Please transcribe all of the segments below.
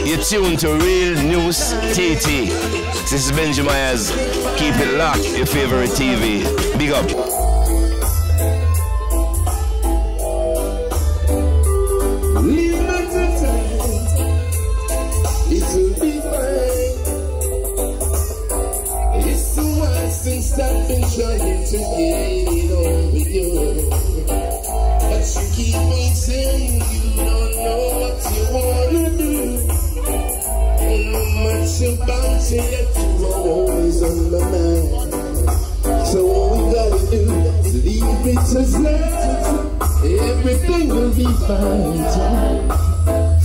You're tuned to Real News TT. This is Benjy Myaz. Keep it locked, your favorite TV. Big up. I've been trying to get on with you, but you keep on saying you don't know what you wanna do. Ain't no much about you yet, you are always on my mind. So all we gotta do is leave it as that. Everything will be fine.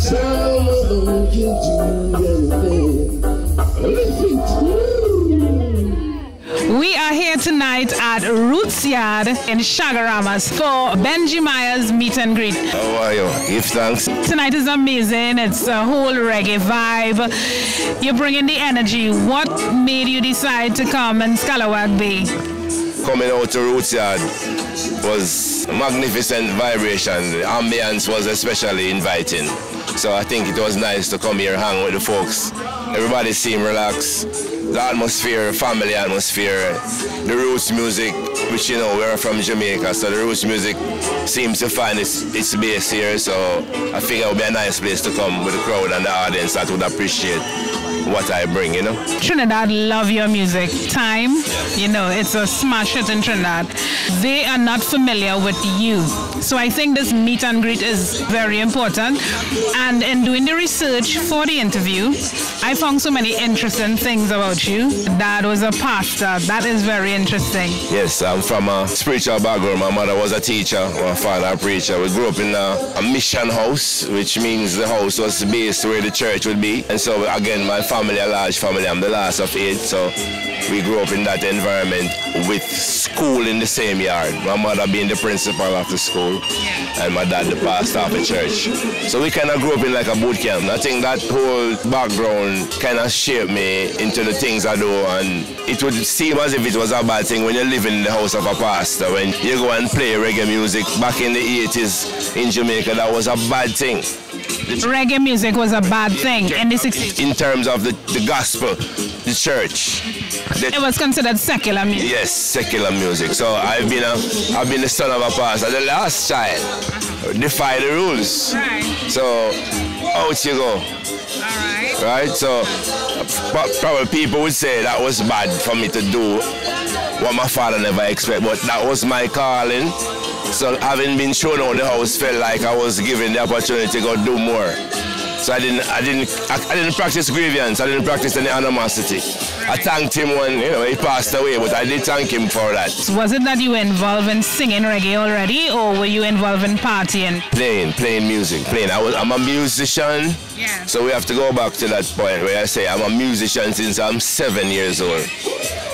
Child alone can do anything. Listen. We are here tonight at RootsYardd in Shagaramas for Benjy Myaz meet and greet. How are you? Give thanks. Tonight is amazing. It's a whole reggae vibe. You're bringing the energy. What made you decide to come and Scalawag Bay? Coming out to RootsYardd was a magnificent vibration. The ambience was especially inviting. So I think it was nice to come here and hang with the folks. Everybody seemed relaxed. The atmosphere, family atmosphere, the roots music, which you know, we're from Jamaica, so the roots music seems to find its base here, so I think it would be a nice place to come with the crowd and the audience that would appreciate what I bring, you know. Trinidad love your music. Time, you know, it's a smash hit in Trinidad. They are not familiar with you. So I think this meet and greet is very important. And in doing the research for the interview, I found so many interesting things about you. Dad was a pastor. That is very interesting. Yes, I'm from a spiritual background. My mother was a teacher, my father a preacher. We grew up in a mission house, which means the house was based where the church would be. And so again, my family, a large family, I'm the last of 8, so we grew up in that environment with school in the same yard. My mother being the principal of the school, and my dad the pastor of the church. So we kind of grew up in like a boot camp. I think that whole background kind of shaped me into the things I do, and it would seem as if it was a bad thing when you live in the house of a pastor. When you go and play reggae music back in the 80s in Jamaica, that was a bad thing. Reggae music was a bad thing in the 60s? In terms of the gospel, the church. It was considered secular music? Yes, secular music. So I've been the son of a pastor, the last child. Defy the rules. Right. So out you go. Alright. Right? So probably people would say that was bad for me to do what my father never expected, but that was my calling. So having been shown out the house felt like I was given the opportunity to go do more. So I didn't practice grievance. I didn't practice any animosity. I thanked him when he passed away, but I did thank him for that. Was it that you were involved in singing reggae already, or were you involved in partying? Playing music, playing. I'm a musician. Yeah. So we have to go back to that point where I say I'm a musician since I'm 7 years old.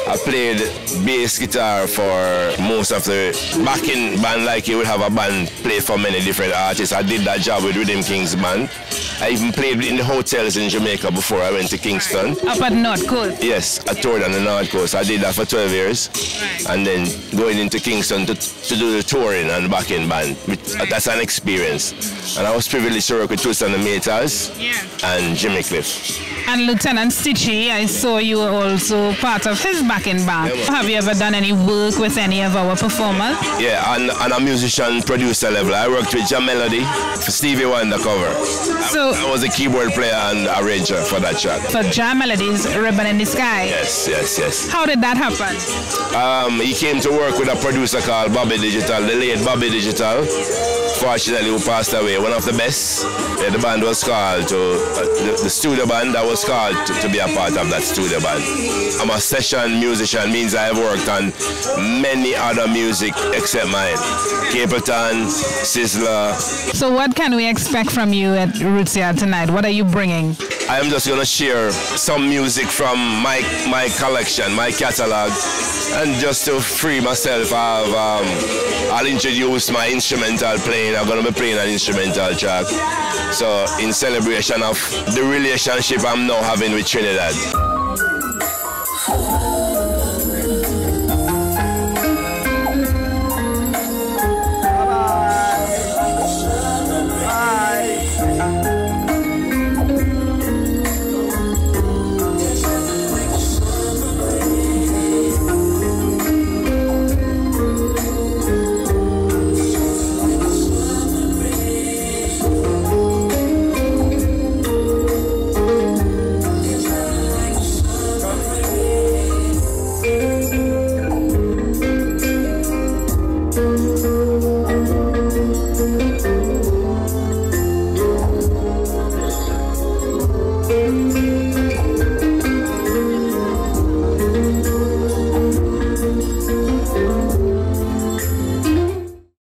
I played bass guitar for most of the backing band, like you would have a band play for many different artists. I did that job with Rhythm Kings band. I even played in the hotels in Jamaica before I went to Kingston. Up at North Coast? Yes, I toured on the North Coast. I did that for 12 years. Right. And then going into Kingston to do the touring and backing band. That's an experience. And I was privileged to work with Twiston and Myaz and Jimmy Cliff. And Lieutenant Stitchy, I saw you were also part of his backing band. Yeah, have you ever done any work with any of our performers? Yeah, on a musician-producer level. I worked with Jam Melody for Stevie Wonder cover. So I was a keyboard player and arranger for that track. For Jam Melody's Ribbon in the Sky? Yes. How did that happen? He came to work with a producer called Bobby Digital, the late Bobby Digital. Fortunately, who passed away, one of the best. Yeah, the band was called the studio band that was called to be a part of that studio band. I'm a session musician, means I have worked on many other music except mine. Capleton, Sizzler. So what can we expect from you at RootsYardd tonight? What are you bringing? I'm just going to share some music from my collection, my catalog, and just to free myself, I'll introduce my instrumental playing. I'm going to be playing an instrumental track. So in celebration of the relationship I'm now having with Trinidad.